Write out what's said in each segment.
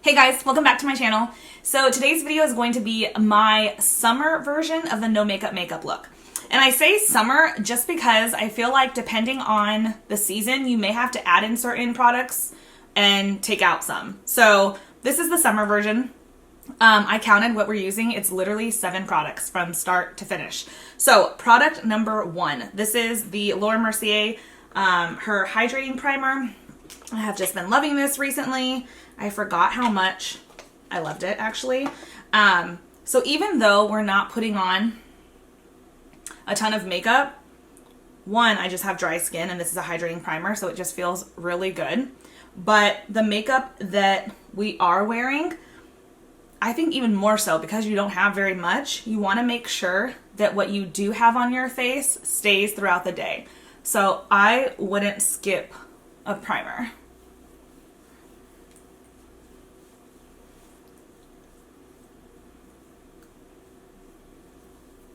Hey guys, welcome back to my channel. So today's video is going to be my summer version of the no makeup look. And I say summer just because I feel like depending on the season, you may have to add in certain products and take out some. So this is the summer version. I counted what we're using. It's literally 7 products from start to finish. So product number 1, this is the Laura Mercier, her hydrating primer. I have just been loving this recently. I forgot how much I loved it actually. So even though we're not putting on a ton of makeup, one, I just have dry skin and this is a hydrating primer, so it just feels really good. But the makeup that we are wearing, I think even more so because you don't have very much, you want to make sure that what you do have on your face stays throughout the day. So I wouldn't skip a primer.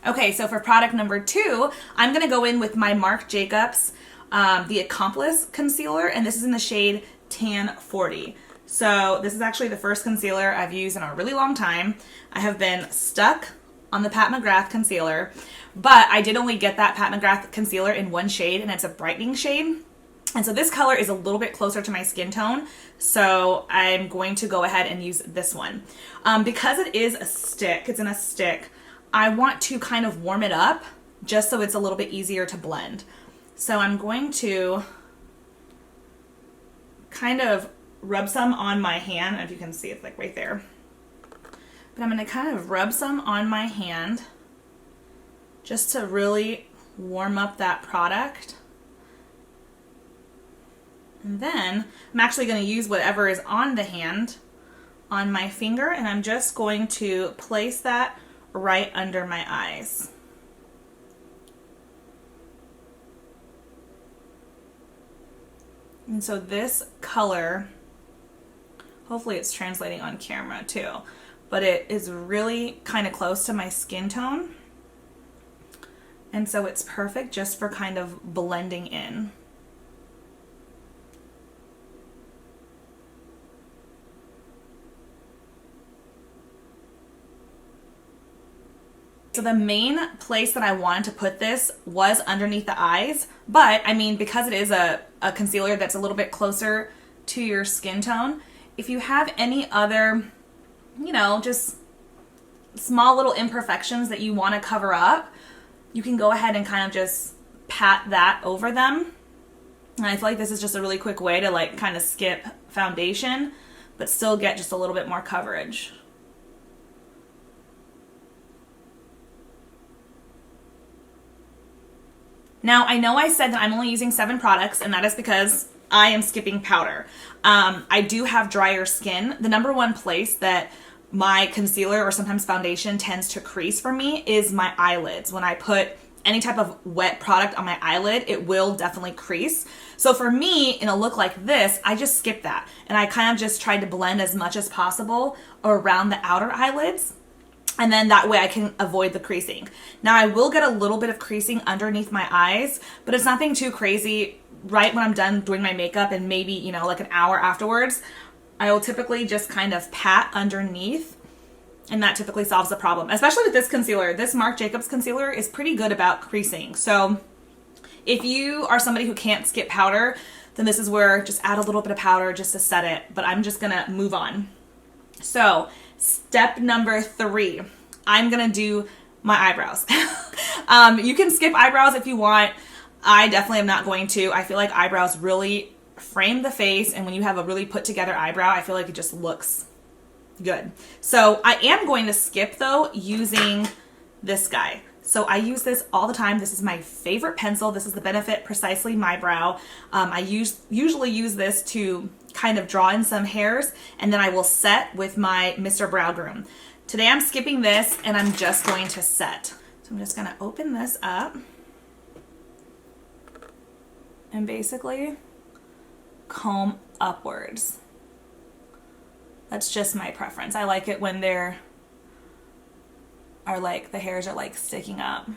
Okay, so for product number 2, I'm going to go in with my Marc Jacobs, the Accomplice concealer, and this is in the shade Tan 40. So this is actually the first concealer I've used in a really long time. I have been stuck on the Pat McGrath concealer, but I did only get that Pat McGrath concealer in one shade, and it's a brightening shade. And so this color is a little bit closer to my skin tone, so I'm going to go ahead and use this one. Because it is a stick, it's in a stick, I want to kind of warm it up just so it's a little bit easier to blend. So I'm going to kind of rub some on my hand. If you can see, it's like right there. But I'm going to kind of rub some on my hand just to really warm up that product. And then I'm actually going to use whatever is on the hand on my finger, and I'm just going to place that right under my eyes. And so this color, hopefully it's translating on camera too, but it is really kind of close to my skin tone. And so it's perfect just for kind of blending in. So the main place that I wanted to put this was underneath the eyes, but I mean, because it is a concealer that's a little bit closer to your skin tone, if you have any other, you know, just small little imperfections that you want to cover up, you can go ahead and kind of just pat that over them. And I feel like this is just a really quick way to like kind of skip foundation, but still get just a little bit more coverage. Now, I know I said that I'm only using 7 products, and that is because I am skipping powder. I do have drier skin. The number one place that my concealer or sometimes foundation tends to crease for me is my eyelids. When I put any type of wet product on my eyelid, it will definitely crease. So for me, in a look like this, I just skip that. And I kind of just tried to blend as much as possible around the outer eyelids. And then that way I can avoid the creasing. Now I will get a little bit of creasing underneath my eyes, but it's nothing too crazy. Right when I'm done doing my makeup and maybe, you know, like an hour afterwards, I will typically just kind of pat underneath, and that typically solves the problem. Especially with this concealer. This Marc Jacobs concealer is pretty good about creasing. So if you are somebody who can't skip powder, then this is where just add a little bit of powder just to set it. But I'm just gonna move on. So step number 3, I'm gonna do my eyebrows. You can skip eyebrows if you want. I definitely am not going to. I feel like eyebrows really frame the face, and when you have a really put together eyebrow, I feel like it just looks good. So I am going to skip though using this guy. So I use this all the time. This is my favorite pencil. This is the Benefit Precisely My Brow. I usually use this to kind of draw in some hairs, and then I will set with my Mr. Brow Groom. Today I'm skipping this, and I'm just going to set. So I'm just going to open this up and basically comb upwards. That's just my preference. I like it when there are like the hairs are like sticking up.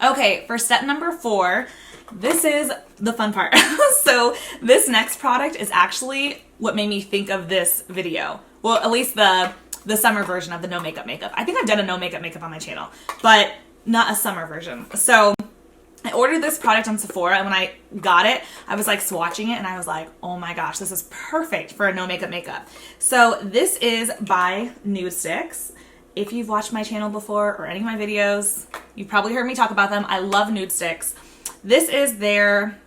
Okay, for step number 4, this is the fun part. So this next product is actually what made me think of this video. Well, at least the summer version of the no makeup makeup. I think I've done a no makeup on my channel, but not a summer version. So I ordered this product on Sephora, and when I got it, I was like swatching it and I was like, oh my gosh, this is perfect for a no makeup. So this is by NUDESTIX. If you've watched my channel before or any of my videos, you've probably heard me talk about them. I love NUDESTIX. This is their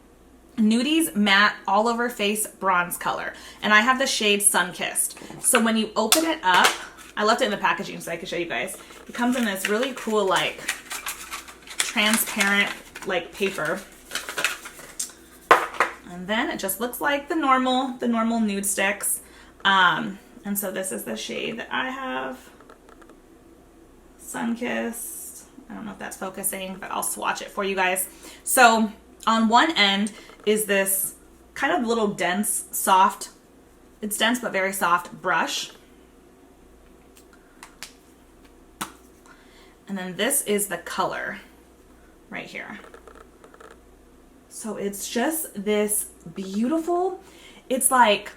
Nudies Matte All Over Face Bronze Color. And I have the shade Sunkissed. So when you open it up, I left it in the packaging so I could show you guys. It comes in this really cool, like, transparent, like, paper. And then it just looks like the normal NUDESTIX. And so this is the shade that I have. Sunkissed. I don't know if that's focusing, but I'll swatch it for you guys. So on one end is this kind of little dense, soft, it's dense but very soft brush. And then this is the color right here. So it's just this beautiful, it's like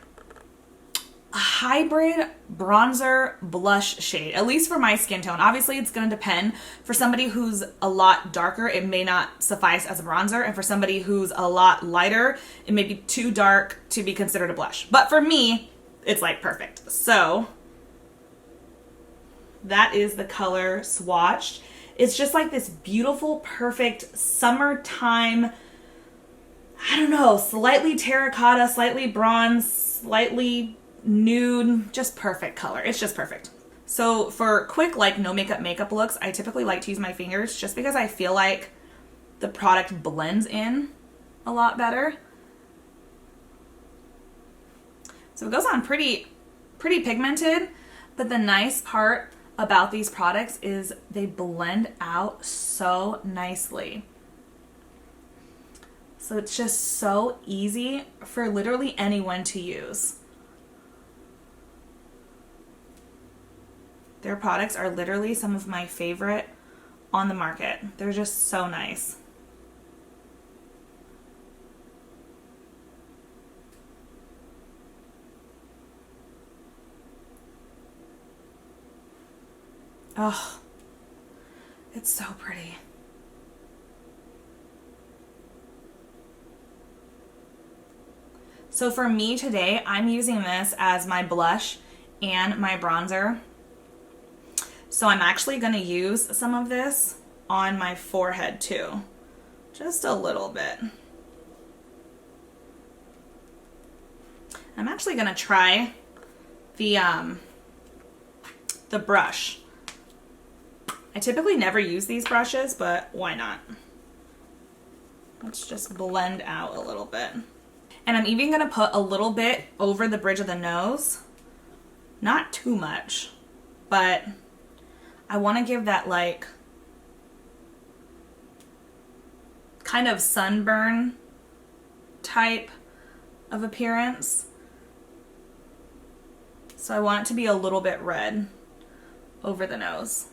a hybrid bronzer blush shade, at least for my skin tone. Obviously it's going to depend. For somebody who's a lot darker, it may not suffice as a bronzer, and for somebody who's a lot lighter, it may be too dark to be considered a blush. But for me, it's like perfect. So that is the color swatched. It's just like this beautiful, perfect summertime, I don't know, slightly terracotta, slightly bronze, slightly nude, just perfect color. It's just perfect. So for quick, like, no makeup looks, I typically like to use my fingers just because I feel like the product blends in a lot better. So it goes on pretty pigmented, but the nice part about these products is they blend out so nicely. So it's just so easy for literally anyone to use. Their products are literally some of my favorite on the market. They're just so nice. Oh, it's so pretty. So for me today, I'm using this as my blush and my bronzer. So I'm actually going to use some of this on my forehead too. Just a little bit. I'm actually going to try the brush. I typically never use these brushes, but why not? Let's just blend out a little bit. And I'm even going to put a little bit over the bridge of the nose. Not too much, but I want to give that, like, kind of sunburn type of appearance. So I want it to be a little bit red over the nose.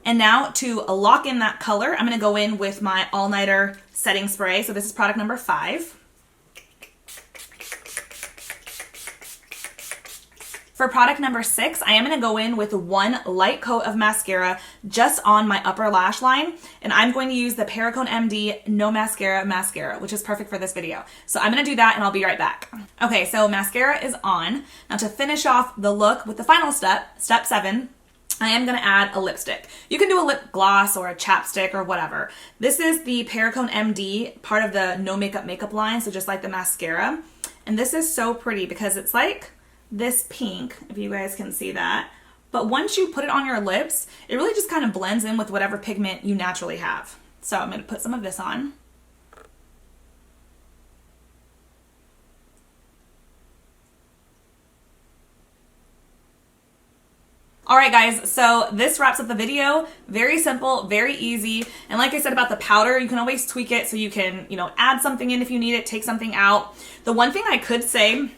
And now to lock in that color, I'm going to go in with my All Nighter setting spray. So this is product number 5. For product number 6, I am going to go in with one light coat of mascara just on my upper lash line. And I'm going to use the Perricone MD No Mascara, which is perfect for this video. So I'm going to do that and I'll be right back. Okay, so mascara is on. Now to finish off the look with the final step, step 7, I am going to add a lipstick. You can do a lip gloss or a chapstick or whatever. This is the Perricone MD, part of the No Makeup line, so just like the mascara. And this is so pretty because it's like this pink, if you guys can see that. But once you put it on your lips, it really just kind of blends in with whatever pigment you naturally have. So I'm going to put some of this on. Alright guys, so this wraps up the video. Very simple, very easy. And like I said about the powder, you can always tweak it so you can, add something in if you need it, take something out. The one thing I could say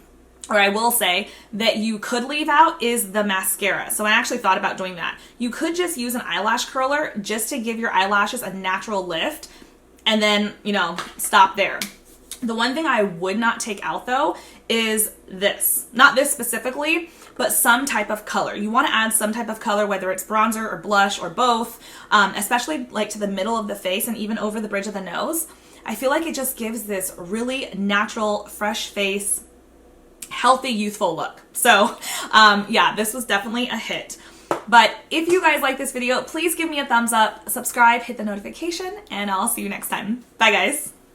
or I will say, that you could leave out is the mascara. So I actually thought about doing that. You could just use an eyelash curler just to give your eyelashes a natural lift and then, you know, stop there. The one thing I would not take out though is this. Not this specifically, but some type of color. You want to add some type of color, whether it's bronzer or blush or both, especially like to the middle of the face and even over the bridge of the nose. I feel like it just gives this really natural, fresh face, healthy, youthful look. So yeah, this was definitely a hit. But if you guys like this video, please give me a thumbs up, subscribe, hit the notification, and I'll see you next time. Bye guys.